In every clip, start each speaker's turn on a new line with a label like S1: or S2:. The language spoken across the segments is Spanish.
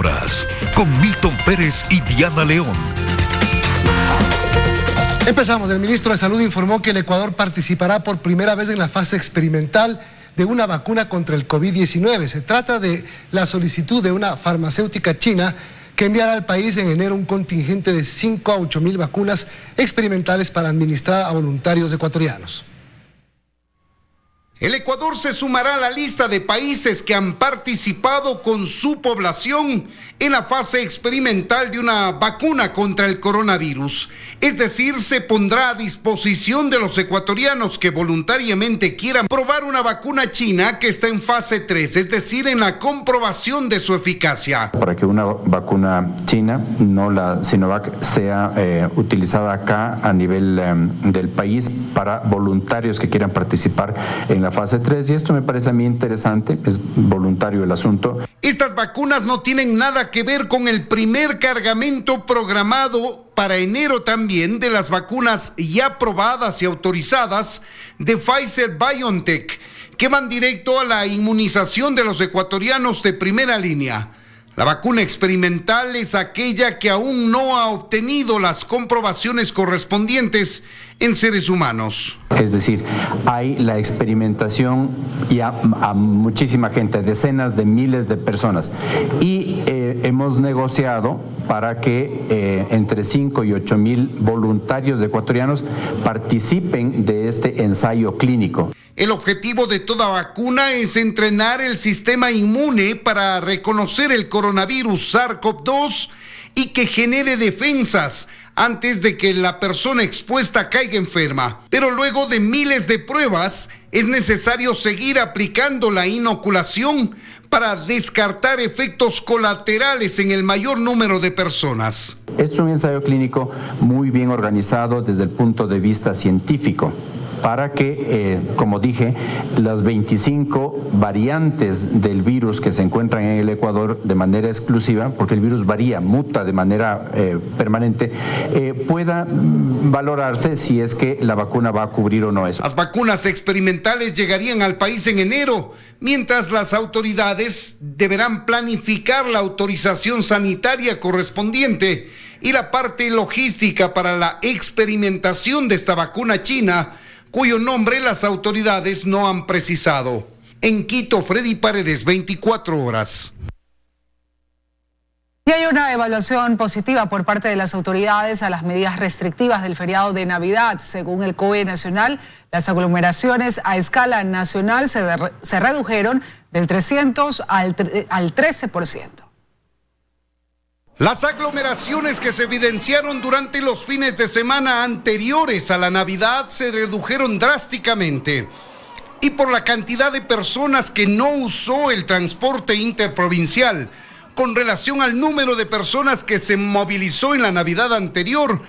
S1: horas, con Milton Pérez y Diana León.
S2: Empezamos. El ministro de Salud informó que el Ecuador participará por primera vez en la fase experimental de una vacuna contra el COVID-19. Se trata de la solicitud de una farmacéutica china que enviará al país en enero un contingente de 5 a 8 mil vacunas experimentales para administrar a voluntarios ecuatorianos.
S3: El Ecuador se sumará a la lista de países que han participado con su población en la fase experimental de una vacuna contra el coronavirus. Es decir, se pondrá a disposición de los ecuatorianos que voluntariamente quieran probar una vacuna china que está en fase 3, es decir, en la comprobación de su eficacia.
S4: Para que una vacuna china, no la Sinovac, sea utilizada acá a nivel del país para voluntarios que quieran participar en la fase 3, y esto me parece a mí interesante, es voluntario el asunto.
S3: Estas vacunas no tienen nada que ver con el primer cargamento programado para enero también de las vacunas ya aprobadas y autorizadas de Pfizer-BioNTech, que van directo a la inmunización de los ecuatorianos de primera línea. La vacuna experimental es aquella que aún no ha obtenido las comprobaciones correspondientes en seres humanos.
S4: Es decir, hay la experimentación ya a muchísima gente, decenas de miles de personas, y hemos negociado para que entre 5 y 8 mil voluntarios ecuatorianos participen de este ensayo clínico.
S3: El objetivo de toda vacuna es entrenar el sistema inmune para reconocer el coronavirus SARS-CoV-2 y que genere defensas antes de que la persona expuesta caiga enferma. Pero luego de miles de pruebas, es necesario seguir aplicando la inoculación para descartar efectos colaterales en el mayor número de personas.
S4: Es un ensayo clínico muy bien organizado desde el punto de vista científico, para que, como dije, las 25 variantes del virus que se encuentran en el Ecuador de manera exclusiva, porque el virus varía, muta de manera permanente, pueda valorarse si es que la vacuna va a cubrir o no eso.
S3: Las vacunas experimentales llegarían al país en enero, mientras las autoridades deberán planificar la autorización sanitaria correspondiente y la parte logística para la experimentación de esta vacuna china, cuyo nombre las autoridades no han precisado. En Quito, Freddy Paredes, 24 horas.
S5: Y hay una evaluación positiva por parte de las autoridades a las medidas restrictivas del feriado de Navidad. Según el COE nacional, las aglomeraciones a escala nacional se redujeron del 300 al 13%.
S3: Las aglomeraciones que se evidenciaron durante los fines de semana anteriores a la Navidad se redujeron drásticamente. Y por la cantidad de personas que no usó el transporte interprovincial, con relación al número de personas que se movilizó en la Navidad anterior,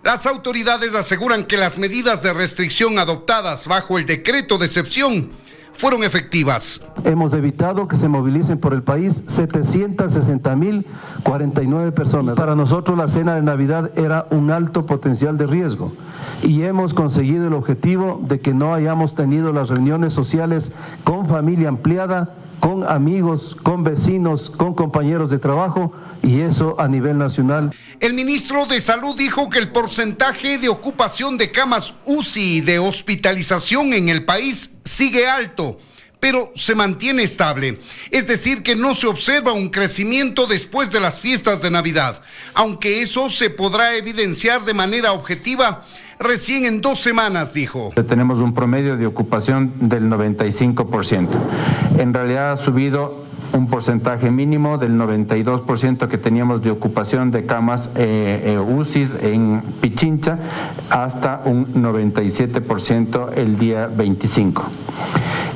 S3: las autoridades aseguran que las medidas de restricción adoptadas bajo el decreto de excepción fueron efectivas.
S6: Hemos evitado que se movilicen por el país 760.049 personas. Para nosotros la cena de Navidad era un alto potencial de riesgo y hemos conseguido el objetivo de que no hayamos tenido las reuniones sociales con familia ampliada, con amigos, con vecinos, con compañeros de trabajo, y eso a nivel nacional.
S3: El ministro de Salud dijo que el porcentaje de ocupación de camas UCI y de hospitalización en el país sigue alto, pero se mantiene estable. Es decir, que no se observa un crecimiento después de las fiestas de Navidad, aunque eso se podrá evidenciar de manera objetiva recién en 2 semanas, dijo.
S4: Tenemos un promedio de ocupación del 95%. En realidad ha subido un porcentaje mínimo del 92% que teníamos de ocupación de camas UCIs en Pichincha hasta un 97% el día 25.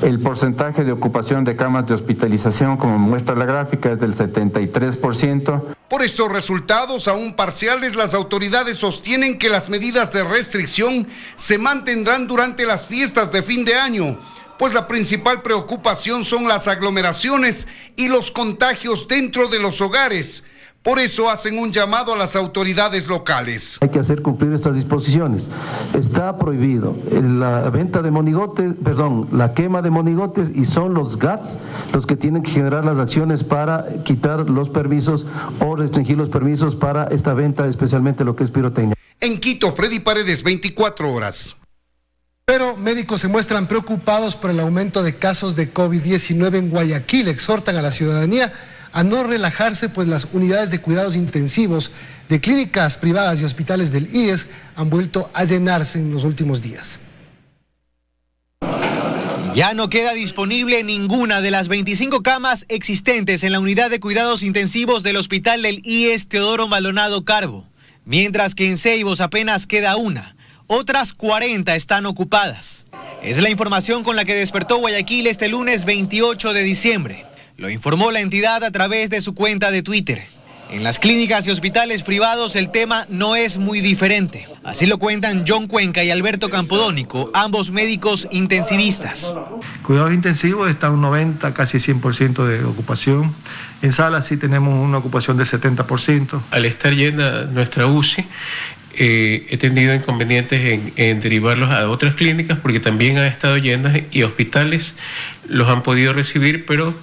S4: El porcentaje de ocupación de camas de hospitalización, como muestra la gráfica, es del 73%.
S3: Por estos resultados aún parciales, las autoridades sostienen que las medidas de restricción se mantendrán durante las fiestas de fin de año, pues la principal preocupación son las aglomeraciones y los contagios dentro de los hogares, Por eso hacen un llamado a las autoridades locales.
S6: Hay que hacer cumplir estas disposiciones. Está prohibido la venta de monigotes, la quema de monigotes, y son los GATS los que tienen que generar las acciones para quitar los permisos o restringir los permisos para esta venta, especialmente lo que es pirotecnia.
S3: En Quito, Freddy Paredes, 24 horas.
S2: Pero médicos se muestran preocupados por el aumento de casos de COVID-19 en Guayaquil. Exhortan a la ciudadanía a no relajarse, pues las unidades de cuidados intensivos de clínicas privadas y hospitales del IES han vuelto a llenarse en los últimos días.
S7: Ya no queda disponible ninguna de las 25 camas existentes en la unidad de cuidados intensivos del hospital del IES Teodoro Maldonado Carbo, mientras que en Ceibos apenas queda una. Otras 40 están ocupadas. Es la información con la que despertó Guayaquil este lunes 28 de diciembre. Lo informó la entidad a través de su cuenta de Twitter. En las clínicas y hospitales privados el tema no es muy diferente. Así lo cuentan John Cuenca y Alberto Campodónico, ambos médicos intensivistas.
S8: Cuidados intensivos está un 90, casi 100% de ocupación. En salas sí tenemos una ocupación del 70%.
S9: Al estar llena nuestra UCI, he tenido inconvenientes en derivarlos a otras clínicas porque también han estado llenas y hospitales los han podido recibir, pero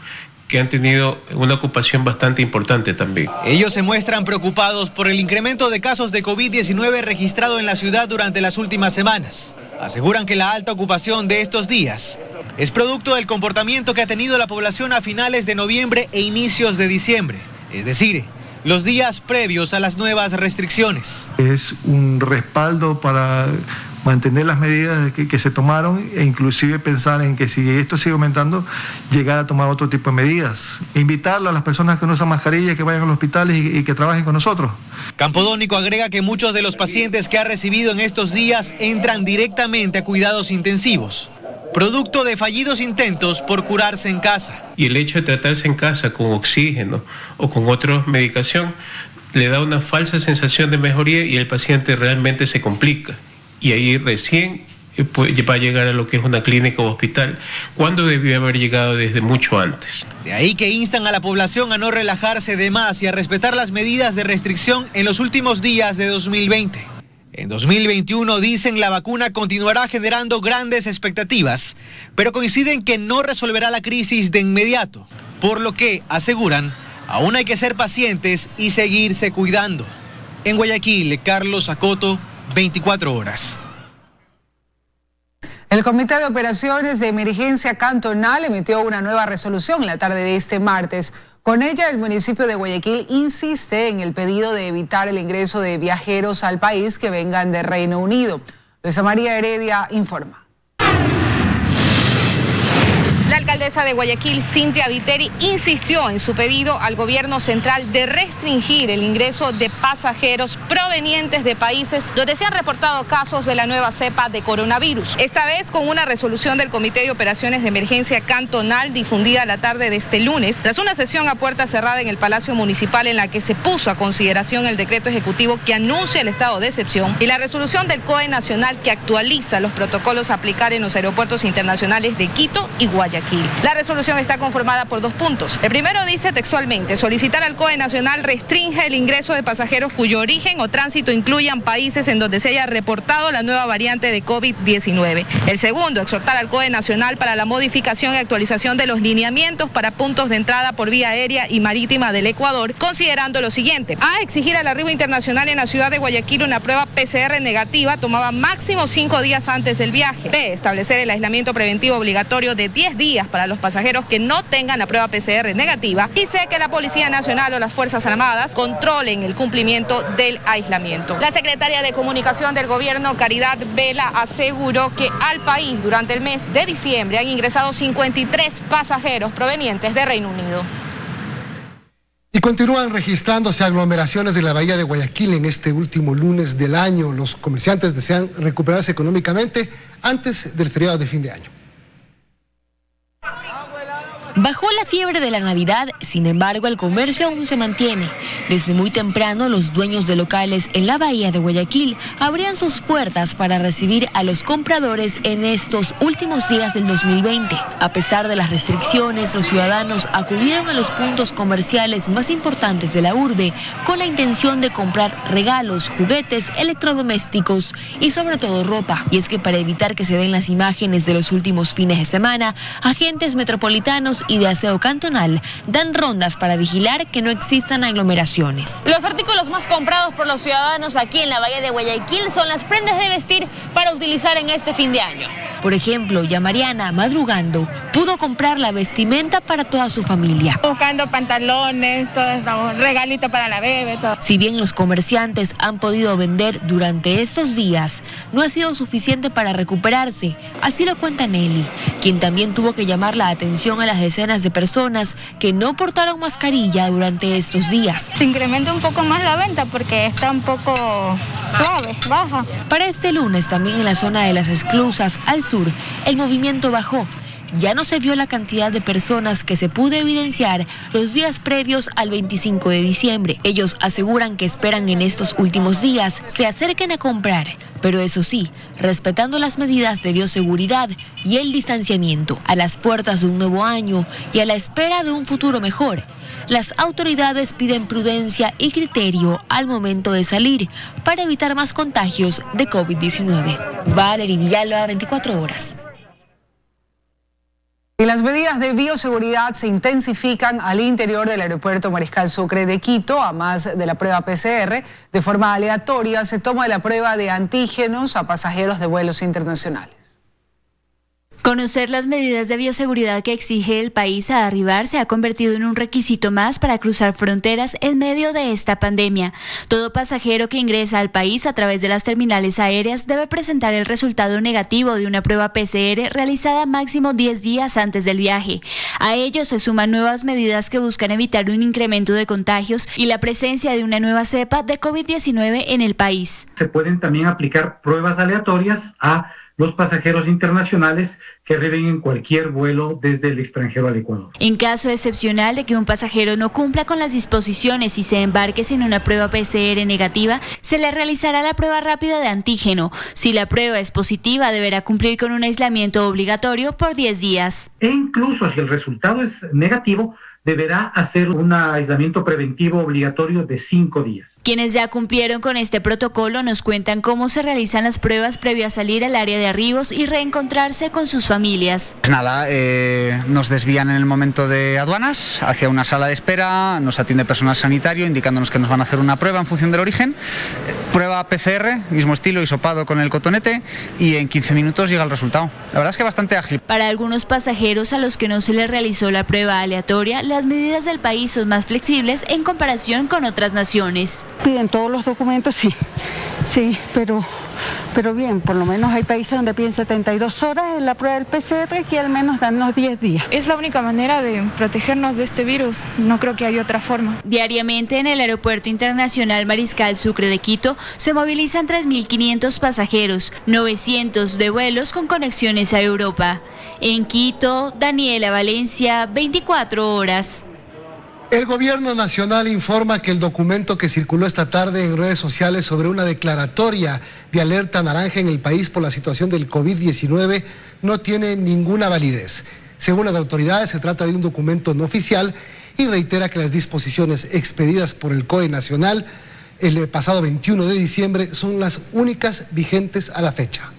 S9: que han tenido una ocupación bastante importante también.
S7: Ellos se muestran preocupados por el incremento de casos de COVID-19 registrado en la ciudad durante las últimas semanas. Aseguran que la alta ocupación de estos días es producto del comportamiento que ha tenido la población a finales de noviembre e inicios de diciembre, es decir, los días previos a las nuevas restricciones.
S8: Es un respaldo para mantener las medidas que se tomaron e inclusive pensar en que si esto sigue aumentando, llegar a tomar otro tipo de medidas. Invitarle a las personas que no usan mascarilla que vayan a los hospitales y que trabajen con nosotros.
S7: Campodónico agrega que muchos de los pacientes que ha recibido en estos días entran directamente a cuidados intensivos, producto de fallidos intentos por curarse en casa.
S9: Y el hecho de tratarse en casa con oxígeno o con otra medicación le da una falsa sensación de mejoría y el paciente realmente se complica. Y ahí recién va a llegar a lo que es una clínica o hospital, cuando debió haber llegado desde mucho antes.
S7: De ahí que instan a la población a no relajarse de más y a respetar las medidas de restricción en los últimos días de 2020. En 2021 dicen la vacuna continuará generando grandes expectativas, pero coinciden que no resolverá la crisis de inmediato, por lo que, aseguran, aún hay que ser pacientes y seguirse cuidando. En Guayaquil, Carlos Acoto, 24 horas.
S5: El Comité de Operaciones de Emergencia Cantonal emitió una nueva resolución en la tarde de este martes. Con ella, el municipio de Guayaquil insiste en el pedido de evitar el ingreso de viajeros al país que vengan de Reino Unido. Luisa María Heredia informa.
S10: La alcaldesa de Guayaquil, Cintia Viteri, insistió en su pedido al gobierno central de restringir el ingreso de pasajeros provenientes de países donde se han reportado casos de la nueva cepa de coronavirus. Esta vez con una resolución del Comité de Operaciones de Emergencia Cantonal difundida la tarde de este lunes, tras una sesión a puerta cerrada en el Palacio Municipal en la que se puso a consideración el decreto ejecutivo que anuncia el estado de excepción y la resolución del COE Nacional que actualiza los protocolos a aplicar en los aeropuertos internacionales de Quito y Guayaquil. La resolución está conformada por 2 puntos. El primero dice textualmente: solicitar al COE Nacional restringe el ingreso de pasajeros cuyo origen o tránsito incluyan países en donde se haya reportado la nueva variante de COVID-19. El segundo, exhortar al COE Nacional para la modificación y actualización de los lineamientos para puntos de entrada por vía aérea y marítima del Ecuador, considerando lo siguiente: A, exigir al arribo internacional en la ciudad de Guayaquil una prueba PCR negativa tomada máximo 5 días antes del viaje. B, establecer el aislamiento preventivo obligatorio de 10 días para los pasajeros que no tengan la prueba PCR negativa, y sé que la Policía Nacional o las Fuerzas Armadas controlen el cumplimiento del aislamiento. La secretaria de Comunicación del Gobierno, Caridad Vela, aseguró que al país durante el mes de diciembre han ingresado 53 pasajeros provenientes de Reino Unido.
S2: Y continúan registrándose aglomeraciones de la bahía de Guayaquil en este último lunes del año. Los comerciantes desean recuperarse económicamente antes del feriado de fin de año.
S11: Bajó la fiebre de la Navidad, sin embargo el comercio aún se mantiene. Desde muy temprano los dueños de locales en la bahía de Guayaquil abrían sus puertas para recibir a los compradores en estos últimos días del 2020. A pesar de las restricciones, los ciudadanos acudieron a los puntos comerciales más importantes de la urbe con la intención de comprar regalos, juguetes, electrodomésticos y sobre todo ropa. Y es que para evitar que se den las imágenes de los últimos fines de semana, agentes metropolitanos y de aseo cantonal dan rondas para vigilar que no existan aglomeraciones.
S10: Los artículos más comprados por los ciudadanos aquí en la bahía de Guayaquil son las prendas de vestir para utilizar en este fin de año.
S11: Por ejemplo, ya Mariana, madrugando, pudo comprar la vestimenta para toda su familia.
S12: Buscando pantalones, todo, regalitos para la bebé, todo.
S11: Si bien los comerciantes han podido vender durante estos días, no ha sido suficiente para recuperarse. Así lo cuenta Nelly, quien también tuvo que llamar la atención a las decenas de personas que no portaron mascarilla durante estos días.
S12: Se incrementa un poco más la venta porque está un poco suave, baja.
S11: Para este lunes, también en la zona de las esclusas al sur, el movimiento bajó. Ya no se vio la cantidad de personas que se pudo evidenciar los días previos al 25 de diciembre. Ellos aseguran que esperan en estos últimos días se acerquen a comprar, pero eso sí, respetando las medidas de bioseguridad y el distanciamiento. A las puertas de un nuevo año y a la espera de un futuro mejor, las autoridades piden prudencia y criterio al momento de salir para evitar más contagios de COVID-19. Valerie Villalba, 24 horas.
S5: Y las medidas de bioseguridad se intensifican al interior del aeropuerto Mariscal Sucre de Quito, a más de la prueba PCR. De forma aleatoria se toma la prueba de antígenos a pasajeros de vuelos internacionales.
S13: Conocer las medidas de bioseguridad que exige el país a arribar se ha convertido en un requisito más para cruzar fronteras en medio de esta pandemia. Todo pasajero que ingresa al país a través de las terminales aéreas debe presentar el resultado negativo de una prueba PCR realizada máximo 10 días antes del viaje. A ello se suman nuevas medidas que buscan evitar un incremento de contagios y la presencia de una nueva cepa de COVID-19 en el país.
S14: Se pueden también aplicar pruebas aleatorias a los pasajeros internacionales que arriben en cualquier vuelo desde el extranjero al Ecuador.
S13: En caso excepcional de que un pasajero no cumpla con las disposiciones y se embarque sin una prueba PCR negativa, se le realizará la prueba rápida de antígeno. Si la prueba es positiva, deberá cumplir con un aislamiento obligatorio por 10 días.
S14: E incluso si el resultado es negativo, deberá hacer un aislamiento preventivo obligatorio de 5 días.
S13: Quienes ya cumplieron con este protocolo nos cuentan cómo se realizan las pruebas previo a salir al área de arribos y reencontrarse con sus familias.
S15: Nada, nos desvían en el momento de aduanas hacia una sala de espera, nos atiende personal sanitario indicándonos que nos van a hacer una prueba en función del origen, prueba PCR, mismo estilo, hisopado con el cotonete, y en 15 minutos llega el resultado. La verdad es que bastante ágil.
S13: Para algunos pasajeros a los que no se les realizó la prueba aleatoria, las medidas del país son más flexibles en comparación con otras naciones.
S16: Piden todos los documentos, sí, pero bien, por lo menos hay países donde piden 72 horas en la prueba del PCR, que al menos dan unos 10 días.
S12: Es la única manera de protegernos de este virus, no creo que haya otra forma.
S13: Diariamente en el Aeropuerto Internacional Mariscal Sucre de Quito se movilizan 3.500 pasajeros, 900 de vuelos con conexiones a Europa. En Quito, Daniela Valencia, 24 horas.
S2: El gobierno nacional informa que el documento que circuló esta tarde en redes sociales sobre una declaratoria de alerta naranja en el país por la situación del COVID-19 no tiene ninguna validez. Según las autoridades, se trata de un documento no oficial y reitera que las disposiciones expedidas por el COE nacional el pasado 21 de diciembre son las únicas vigentes a la fecha.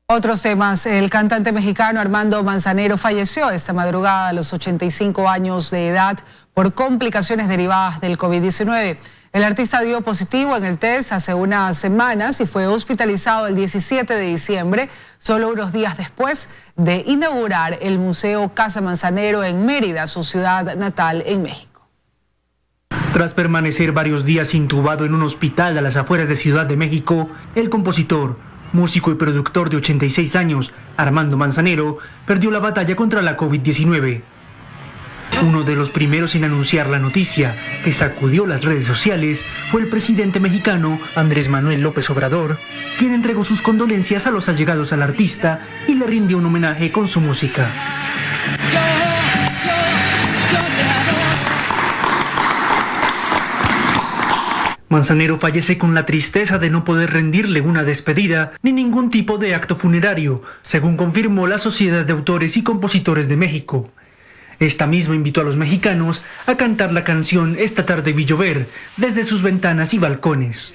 S5: Otros temas, el cantante mexicano Armando Manzanero falleció esta madrugada a los 85 años de edad por complicaciones derivadas del COVID-19. El artista dio positivo en el test hace unas semanas y fue hospitalizado el 17 de diciembre, solo unos días después de inaugurar el Museo Casa Manzanero en Mérida, su ciudad natal en México.
S17: Tras permanecer varios días intubado en un hospital a las afueras de Ciudad de México, el compositor, músico y productor de 86 años, Armando Manzanero, perdió la batalla contra la COVID-19. Uno de los primeros en anunciar la noticia que sacudió las redes sociales fue el presidente mexicano Andrés Manuel López Obrador, quien entregó sus condolencias a los allegados al artista y le rindió un homenaje con su música. Manzanero fallece con la tristeza de no poder rendirle una despedida ni ningún tipo de acto funerario, según confirmó la Sociedad de Autores y Compositores de México. Esta misma invitó a los mexicanos a cantar la canción Esta tarde vi llover desde sus ventanas y balcones.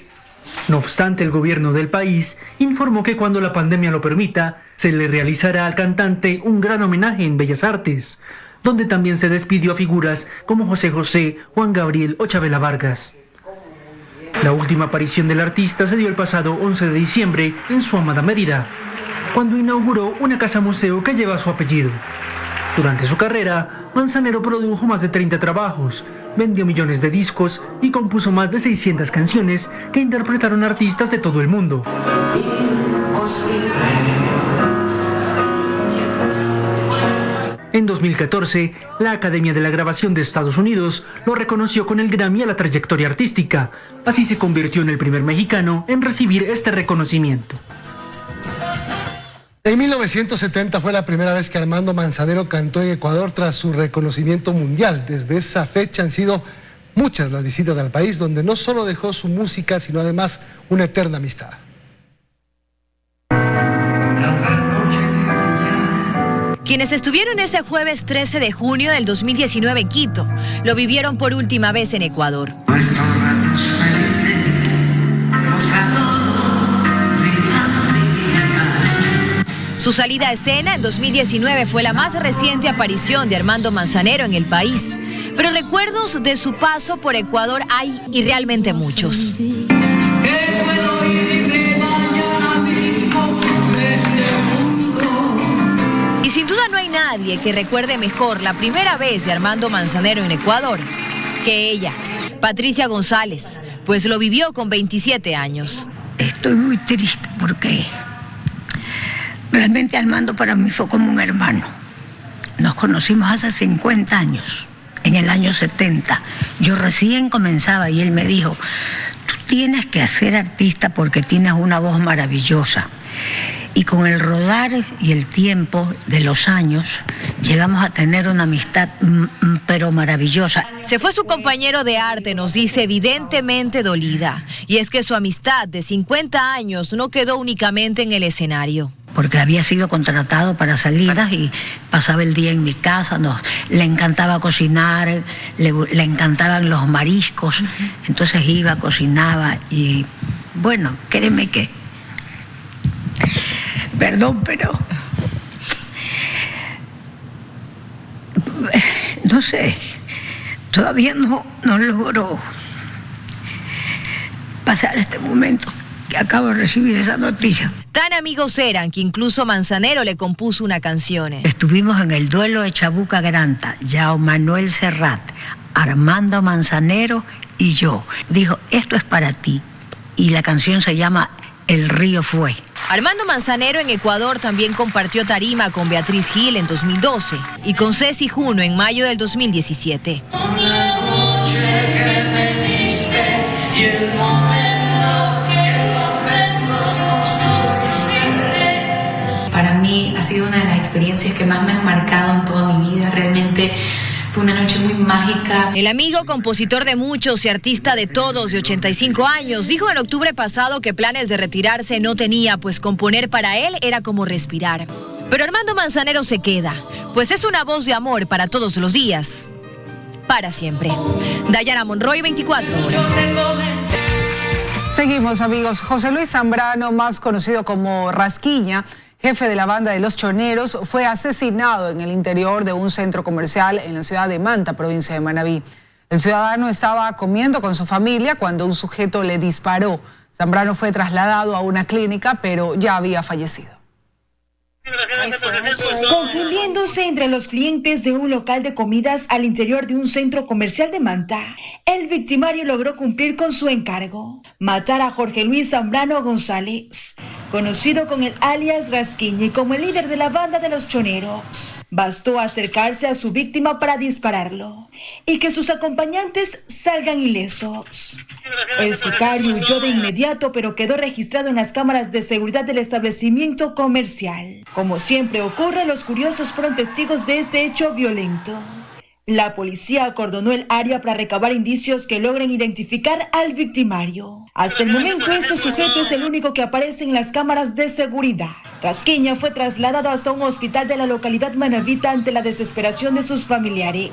S17: No obstante, el gobierno del país informó que cuando la pandemia lo permita, se le realizará al cantante un gran homenaje en Bellas Artes, donde también se despidió a figuras como José José, Juan Gabriel o Chabela Vargas. La última aparición del artista se dio el pasado 11 de diciembre en su amada Mérida, cuando inauguró una casa-museo que lleva su apellido. Durante su carrera, Manzanero produjo más de 30 trabajos, vendió millones de discos y compuso más de 600 canciones que interpretaron artistas de todo el mundo. En 2014, la Academia de la Grabación de Estados Unidos lo reconoció con el Grammy a la trayectoria artística. Así se convirtió en el primer mexicano en recibir este reconocimiento.
S2: En 1970 fue la primera vez que Armando Manzanero cantó en Ecuador tras su reconocimiento mundial. Desde esa fecha han sido muchas las visitas al país, donde no solo dejó su música, sino además una eterna amistad.
S18: Quienes estuvieron ese jueves 13 de junio del 2019 en Quito, lo vivieron por última vez en Ecuador. Su salida a escena en 2019 fue la más reciente aparición de Armando Manzanero en el país, pero recuerdos de su paso por Ecuador hay y realmente muchos. Y sin duda no hay nadie que recuerde mejor la primera vez de Armando Manzanero en Ecuador que ella, Patricia González, pues lo vivió con 27 años.
S19: Estoy muy triste porque realmente Armando para mí fue como un hermano. Nos conocimos hace 50 años, en el año 70. Yo recién comenzaba y él me dijo, tú tienes que ser artista porque tienes una voz maravillosa. Y con el rodar y el tiempo de los años, llegamos a tener una amistad pero maravillosa.
S18: Se fue su compañero de arte, nos dice, evidentemente dolida. Y es que su amistad de 50 años no quedó únicamente en el escenario.
S19: Porque había sido contratado para salidas y pasaba el día en mi casa, le encantaba cocinar, le encantaban los mariscos, entonces iba, cocinaba y bueno, créeme que, perdón, pero no sé, todavía no logro pasar este momento que acabo de recibir esa noticia.
S18: Tan amigos eran que incluso Manzanero le compuso una canción.
S19: Estuvimos en el duelo de Chabuca Granta, Yao Manuel Serrat, Armando Manzanero y yo. Dijo, esto es para ti. Y la canción se llama El río fue.
S18: Armando Manzanero en Ecuador también compartió tarima con Beatriz Gil en 2012 y con Ceci Juno en mayo del 2017.
S20: Para mí ha sido una de las experiencias que más me han marcado en toda mi vida. Realmente fue una noche muy mágica.
S18: El amigo, compositor de muchos y artista de todos, de 85 años, dijo en octubre pasado que planes de retirarse no tenía, pues componer para él era como respirar. Pero Armando Manzanero se queda, pues es una voz de amor para todos los días, para siempre. Dayana Monroy, 24 horas.
S5: Seguimos, amigos. José Luis Zambrano, más conocido como Rasquiña, jefe de la banda de Los Choneros, fue asesinado en el interior de un centro comercial en la ciudad de Manta, provincia de Manabí. El ciudadano estaba comiendo con su familia cuando un sujeto le disparó. Zambrano fue trasladado a una clínica, pero ya había fallecido.
S21: Confundiéndose entre los clientes de un local de comidas al interior de un centro comercial de Manta, el victimario logró cumplir con su encargo, matar a Jorge Luis Zambrano González. conocido con el alias Rasquiña y como el líder de la banda de los choneros. Bastó acercarse a su víctima para dispararlo y que sus acompañantes salgan ilesos. El sicario huyó de inmediato, pero quedó registrado en las cámaras de seguridad del establecimiento comercial. Como siempre ocurre, los curiosos fueron testigos de este hecho violento. La policía acordonó el área para recabar indicios que logren identificar al victimario. Hasta el momento, este sujeto es el único que aparece en las cámaras de seguridad. Rasquiña fue trasladado hasta un hospital de la localidad manabita ante la desesperación de sus familiares.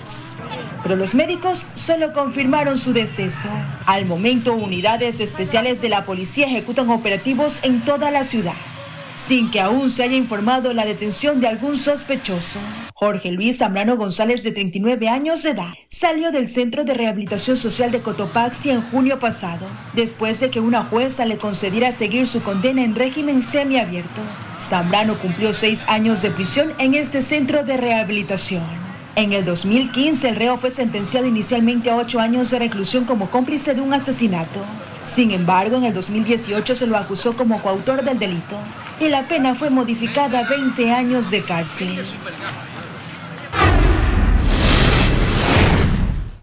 S21: Pero los médicos solo confirmaron su deceso. Al momento, unidades especiales de la policía ejecutan operativos en toda la ciudad, sin que aún se haya informado la detención de algún sospechoso. Jorge Luis Zambrano González, de 39 años de edad, salió del Centro de Rehabilitación Social de Cotopaxi en junio pasado, después de que una jueza le concediera seguir su condena en régimen semiabierto. Zambrano cumplió 6 años de prisión en este centro de rehabilitación. En el 2015, el reo fue sentenciado inicialmente a 8 años de reclusión como cómplice de un asesinato. Sin embargo, en el 2018 se lo acusó como coautor del delito y la pena fue modificada a 20 años de cárcel.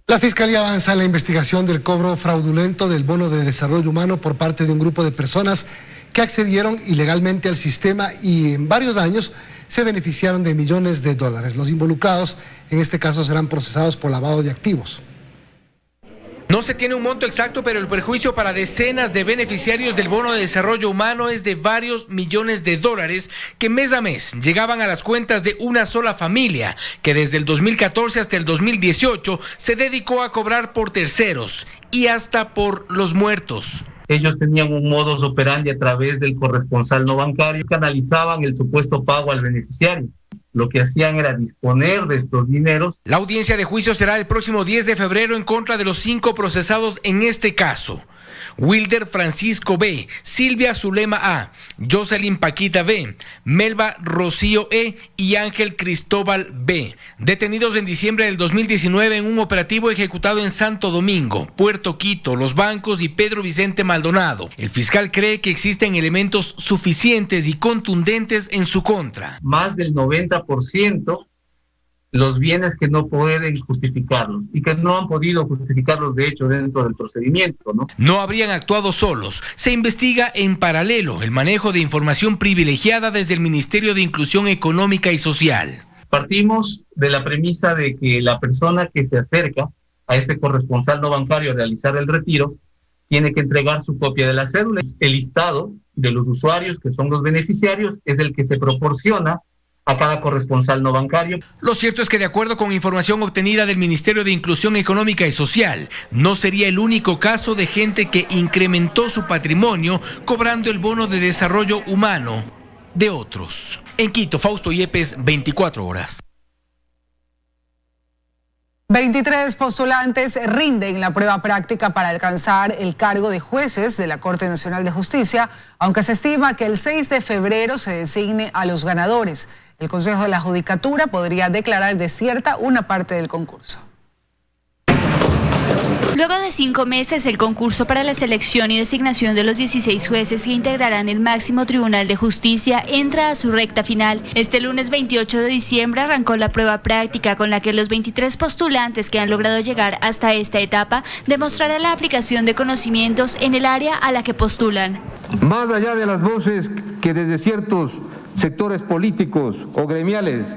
S2: La Fiscalía avanza en la investigación del cobro fraudulento del bono de desarrollo humano por parte de un grupo de personas que accedieron ilegalmente al sistema y en varios años se beneficiaron de millones de dólares. Los involucrados en este caso serán procesados por lavado de activos.
S1: No se tiene un monto exacto, pero el perjuicio para decenas de beneficiarios del bono de desarrollo humano es de varios millones de dólares que mes a mes llegaban a las cuentas de una sola familia que desde el 2014 hasta el 2018 se dedicó a cobrar por terceros y hasta por los muertos.
S22: Ellos tenían un modus operandi a través del corresponsal no bancario, canalizaban el supuesto pago al beneficiario. Lo que hacían era disponer de estos dineros.
S1: La audiencia de juicio será el próximo 10 de febrero en contra de los 5 procesados en este caso. Wilder Francisco B., Silvia Zulema A., Jocelyn Paquita B., Melba Rocío E. y Ángel Cristóbal B., detenidos en diciembre del 2019 en un operativo ejecutado en Santo Domingo, Puerto Quito, Los Bancos y Pedro Vicente Maldonado. El fiscal cree que existen elementos suficientes y contundentes en su contra.
S22: Más del 90% los bienes que no pueden justificarlos y que no han podido justificarlos de hecho dentro del procedimiento, ¿no?
S1: No habrían actuado solos. Se investiga en paralelo el manejo de información privilegiada desde el Ministerio de Inclusión Económica y Social.
S22: Partimos de la premisa de que la persona que se acerca a este corresponsal no bancario a realizar el retiro tiene que entregar su copia de la cédula. El listado de los usuarios que son los beneficiarios es el que se proporciona a cada corresponsal no bancario.
S1: Lo cierto es que de acuerdo con información obtenida del Ministerio de Inclusión Económica y Social, no sería el único caso de gente que incrementó su patrimonio cobrando el bono de desarrollo humano de otros. En Quito, Fausto Yepes, 24 horas.
S5: 23 postulantes rinden la prueba práctica para alcanzar el cargo de jueces de la Corte Nacional de Justicia, aunque se estima que el 6 de febrero se designe a los ganadores. El Consejo de la Judicatura podría declarar desierta una parte del concurso.
S13: Luego de 5 meses, el concurso para la selección y designación de los 16 jueces que integrarán el máximo Tribunal de Justicia entra a su recta final. Este lunes 28 de diciembre arrancó la prueba práctica con la que los 23 postulantes que han logrado llegar hasta esta etapa demostrarán la aplicación de conocimientos en el área a la que postulan.
S23: Más allá de las voces que desde ciertos sectores políticos o gremiales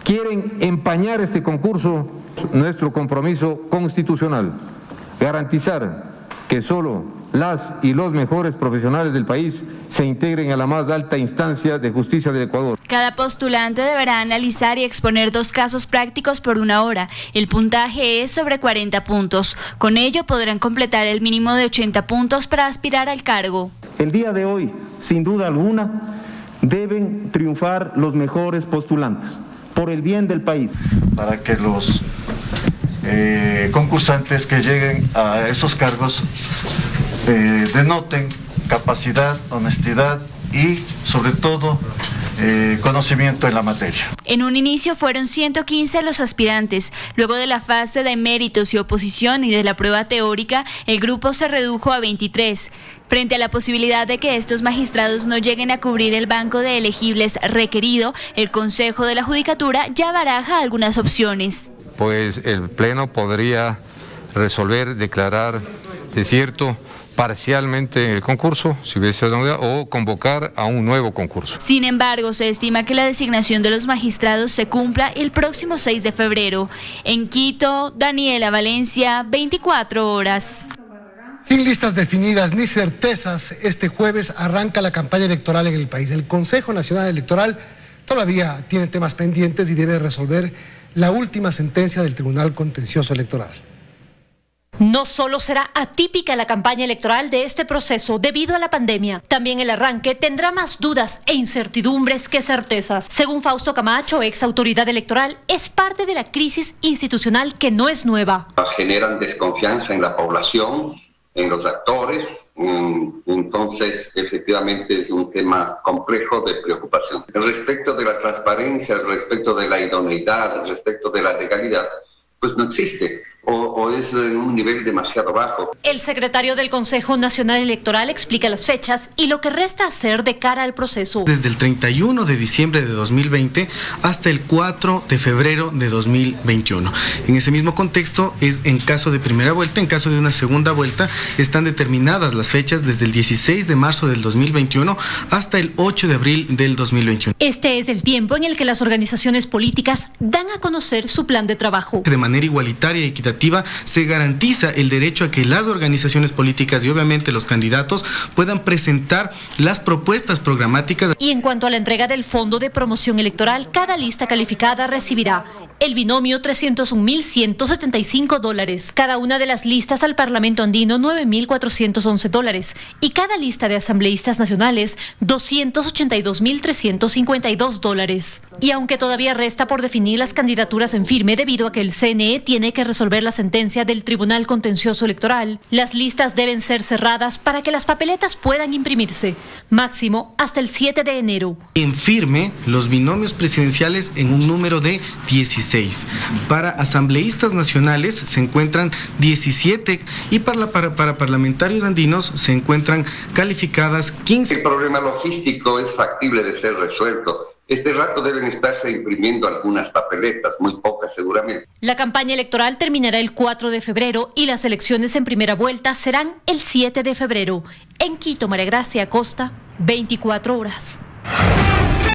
S23: quieren empañar este concurso, nuestro compromiso constitucional, garantizar que solo las y los mejores profesionales del país se integren a la más alta instancia de justicia del Ecuador.
S13: Cada postulante deberá analizar y exponer 2 casos prácticos por 1 hora. El puntaje es sobre 40 puntos. Con ello podrán completar el mínimo de 80 puntos para aspirar al cargo.
S6: El día de hoy, sin duda alguna, deben triunfar los mejores postulantes por el bien del país.
S24: Para que los concursantes que lleguen a esos cargos denoten capacidad, honestidad y sobre todo conocimiento en la materia.
S13: En un inicio fueron 115 los aspirantes. Luego de la fase de méritos y oposición y de la prueba teórica, el grupo se redujo a 23. Frente a la posibilidad de que estos magistrados no lleguen a cubrir el banco de elegibles requerido, el Consejo de la Judicatura ya baraja algunas opciones.
S23: Pues el Pleno podría resolver, declarar desierto parcialmente el concurso, si hubiese novedad, o convocar a un nuevo concurso.
S13: Sin embargo, se estima que la designación de los magistrados se cumpla el próximo 6 de febrero. En Quito, Daniela Valencia, 24 horas.
S2: Sin listas definidas ni certezas, este jueves arranca la campaña electoral en el país. El Consejo Nacional Electoral todavía tiene temas pendientes y debe resolver la última sentencia del Tribunal Contencioso Electoral.
S3: No solo será atípica la campaña electoral de este proceso debido a la pandemia, también el arranque tendrá más dudas e incertidumbres que certezas. Según Fausto Camacho, ex autoridad electoral, es parte de la crisis institucional que no es nueva.
S4: Generan desconfianza en la población, en los actores, entonces efectivamente es un tema complejo de preocupación. Respecto de la transparencia, respecto de la idoneidad, respecto de la legalidad, pues no existe. O es en un nivel demasiado bajo.
S3: El secretario del Consejo Nacional Electoral explica las fechas y lo que resta hacer de cara al proceso.
S8: Desde el 31 de diciembre de 2020 hasta el 4 de febrero de 2021. En ese mismo contexto es en caso de primera vuelta, en caso de una segunda vuelta están determinadas las fechas desde el 16 de marzo del 2021 hasta el 8 de abril del 2021.
S3: Este es el tiempo en el que las organizaciones políticas dan a conocer su plan de trabajo.
S8: De manera igualitaria y equitativa se garantiza el derecho a que las organizaciones políticas y obviamente los candidatos puedan presentar las propuestas programáticas.
S3: Y en cuanto a la entrega del Fondo de Promoción Electoral, cada lista calificada recibirá el binomio $301.175, cada una de las listas al Parlamento andino $9.411 y cada lista de asambleístas nacionales $282.352. Y aunque todavía resta por definir las candidaturas en firme debido a que el CNE tiene que resolver la sentencia del Tribunal Contencioso Electoral, las listas deben ser cerradas para que las papeletas puedan imprimirse, máximo hasta el 7 de enero.
S8: En firme, los binomios presidenciales en un número de 16. Para asambleístas nacionales se encuentran 17 y para parlamentarios andinos se encuentran calificadas 15.
S4: El problema logístico es factible de ser resuelto. Este rato deben estarse imprimiendo algunas papeletas, muy pocas seguramente.
S3: La campaña electoral terminará el 4 de febrero y las elecciones en primera vuelta serán el 7 de febrero. En Quito, María Gracia Acosta, 24 horas.